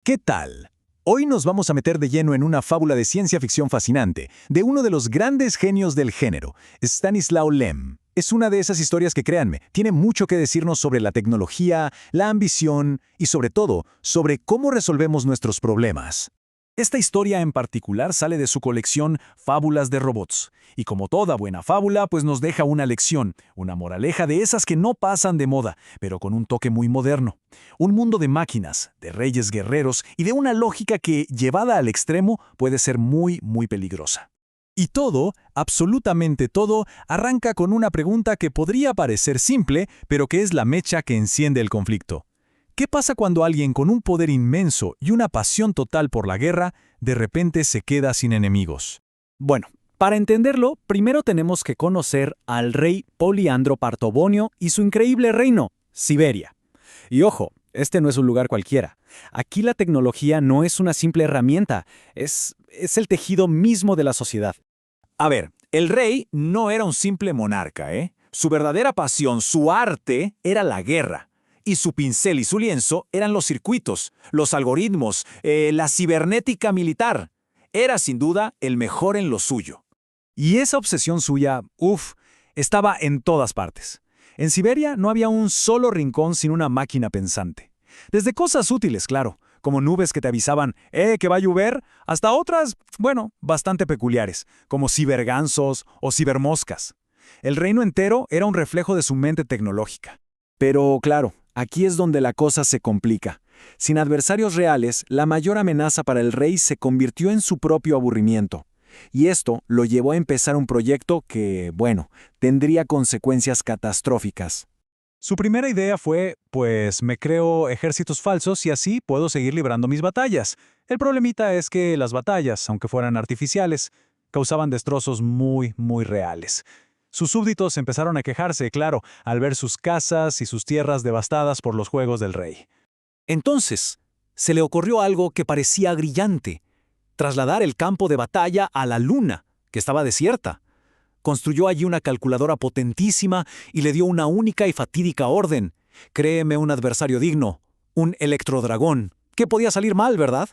¿Qué tal? Hoy nos vamos a meter de lleno en una fábula de ciencia ficción fascinante, de uno de los grandes genios del género, Stanislaw Lem. Es una de esas historias que, créanme, tiene mucho que decirnos sobre la tecnología, la ambición y, sobre todo, sobre cómo resolvemos nuestros problemas. Esta historia en particular sale de su colección Fábulas de Robots, y como toda buena fábula, pues nos deja una lección, una moraleja de esas que no pasan de moda, pero con un toque muy moderno. Un mundo de máquinas, de reyes guerreros y de una lógica que, llevada al extremo, puede ser muy, muy peligrosa. Y todo, absolutamente todo, arranca con una pregunta que podría parecer simple, pero que es la mecha que enciende el conflicto. ¿Qué pasa cuando alguien con un poder inmenso y una pasión total por la guerra, de repente se queda sin enemigos? Bueno, para entenderlo, primero tenemos que conocer al rey Poliandro Partobonio y su increíble reino, Siberia. Y ojo, este no es un lugar cualquiera. Aquí la tecnología no es una simple herramienta, es el tejido mismo de la sociedad. A ver, el rey no era un simple monarca, ¿eh? Su verdadera pasión, su arte, era la guerra. Y su pincel y su lienzo eran los circuitos, los algoritmos, la cibernética militar. Era sin duda el mejor en lo suyo. Y esa obsesión suya, estaba en todas partes. En Siberia no había un solo rincón sin una máquina pensante. Desde cosas útiles, claro, como nubes que te avisaban, que va a llover, hasta otras, bastante peculiares, como cibergansos o cibermoscas. El reino entero era un reflejo de su mente tecnológica. Pero, claro, aquí es donde la cosa se complica. Sin adversarios reales, la mayor amenaza para el rey se convirtió en su propio aburrimiento. Y esto lo llevó a empezar un proyecto que, tendría consecuencias catastróficas. Su primera idea fue, me creo ejércitos falsos y así puedo seguir librando mis batallas. El problemita es que las batallas, aunque fueran artificiales, causaban destrozos muy, muy reales. Sus súbditos empezaron a quejarse, claro, al ver sus casas y sus tierras devastadas por los juegos del rey. Entonces, se le ocurrió algo que parecía brillante: trasladar el campo de batalla a la luna, que estaba desierta. Construyó allí una calculadora potentísima y le dio una única y fatídica orden: créeme un adversario digno, un electrodragón. ¿Qué podía salir mal, verdad?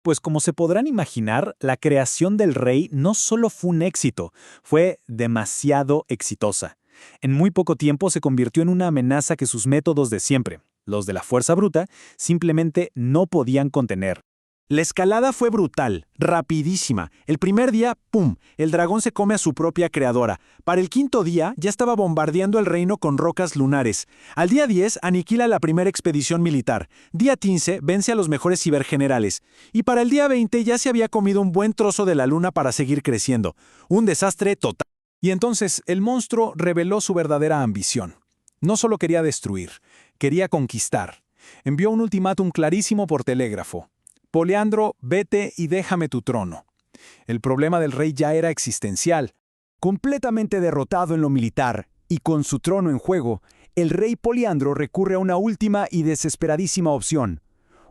Pues como se podrán imaginar, la creación del rey no solo fue un éxito, fue demasiado exitosa. En muy poco tiempo se convirtió en una amenaza que sus métodos de siempre, los de la fuerza bruta, simplemente no podían contener. La escalada fue brutal, rapidísima. El primer día, ¡pum!, el dragón se come a su propia creadora. Para el quinto día, ya estaba bombardeando el reino con rocas lunares. Al día 10, aniquila la primera expedición militar. Día 15, vence a los mejores cibergenerales. Y para el día 20 ya se había comido un buen trozo de la luna para seguir creciendo. Un desastre total. Y entonces el monstruo reveló su verdadera ambición. No solo quería destruir, quería conquistar. Envió un ultimátum clarísimo por telégrafo. Poliandro, vete y déjame tu trono. El problema del rey ya era existencial. Completamente derrotado en lo militar y con su trono en juego, el rey Poliandro recurre a una última y desesperadísima opción: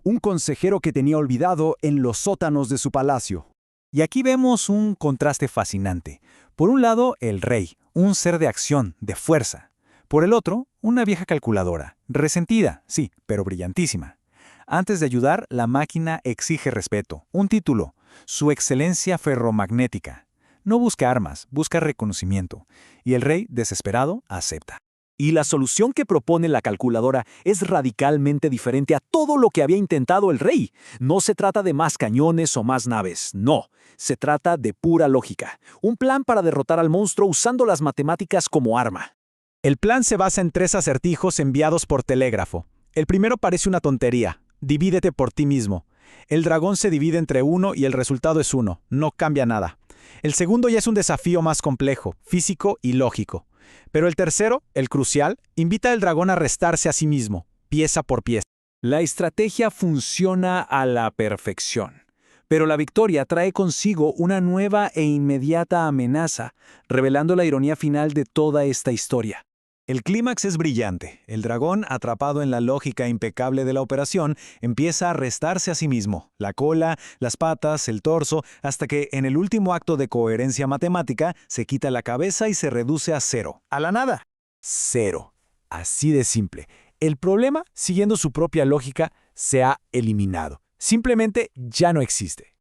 un consejero que tenía olvidado en los sótanos de su palacio. Y aquí vemos un contraste fascinante. Por un lado, el rey, un ser de acción, de fuerza. Por el otro, una vieja calculadora, resentida, sí, pero brillantísima. Antes de ayudar, la máquina exige respeto, un título, su excelencia ferromagnética. No busca armas, busca reconocimiento. Y el rey, desesperado, acepta. Y la solución que propone la calculadora es radicalmente diferente a todo lo que había intentado el rey. No se trata de más cañones o más naves, no. Se trata de pura lógica. Un plan para derrotar al monstruo usando las matemáticas como arma. El plan se basa en 3 acertijos enviados por telégrafo. El primero parece una tontería: divídete por ti mismo. El dragón se divide entre 1 y el resultado es 1, no cambia nada. El segundo ya es un desafío más complejo, físico y lógico. Pero el tercero, el crucial, invita al dragón a restarse a sí mismo, pieza por pieza. La estrategia funciona a la perfección. Pero la victoria trae consigo una nueva e inmediata amenaza, revelando la ironía final de toda esta historia. El clímax es brillante. El dragón, atrapado en la lógica impecable de la operación, empieza a restarse a sí mismo: la cola, las patas, el torso, hasta que, en el último acto de coherencia matemática, se quita la cabeza y se reduce a 0. A la nada. 0. Así de simple. El problema, siguiendo su propia lógica, se ha eliminado. Simplemente ya no existe.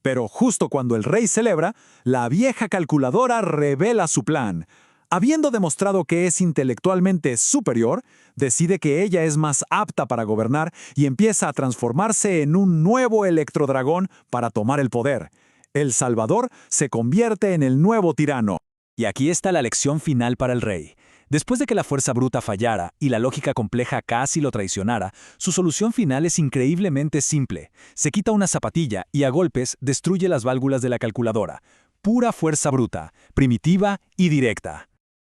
Pero justo cuando el rey celebra, la vieja calculadora revela su plan. Habiendo demostrado que es intelectualmente superior, decide que ella es más apta para gobernar y empieza a transformarse en un nuevo electrodragón para tomar el poder. El Salvador se convierte en el nuevo tirano. Y aquí está la lección final para el rey. Después de que la fuerza bruta fallara y la lógica compleja casi lo traicionara, su solución final es increíblemente simple. Se quita una zapatilla y a golpes destruye las válvulas de la calculadora. Pura fuerza bruta, primitiva y directa.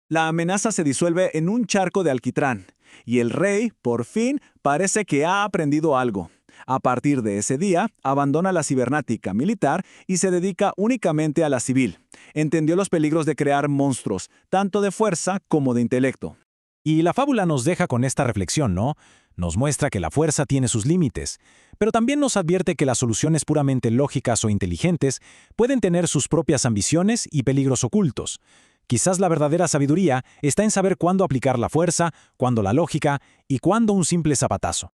La amenaza se disuelve en un charco de alquitrán, y el rey, por fin, parece que ha aprendido algo. A partir de ese día, abandona la cibernética militar y se dedica únicamente a la civil. Entendió los peligros de crear monstruos, tanto de fuerza como de intelecto. Y la fábula nos deja con esta reflexión, ¿no? Nos muestra que la fuerza tiene sus límites, pero también nos advierte que las soluciones puramente lógicas o inteligentes pueden tener sus propias ambiciones y peligros ocultos. Quizás la verdadera sabiduría está en saber cuándo aplicar la fuerza, cuándo la lógica y cuándo un simple zapatazo.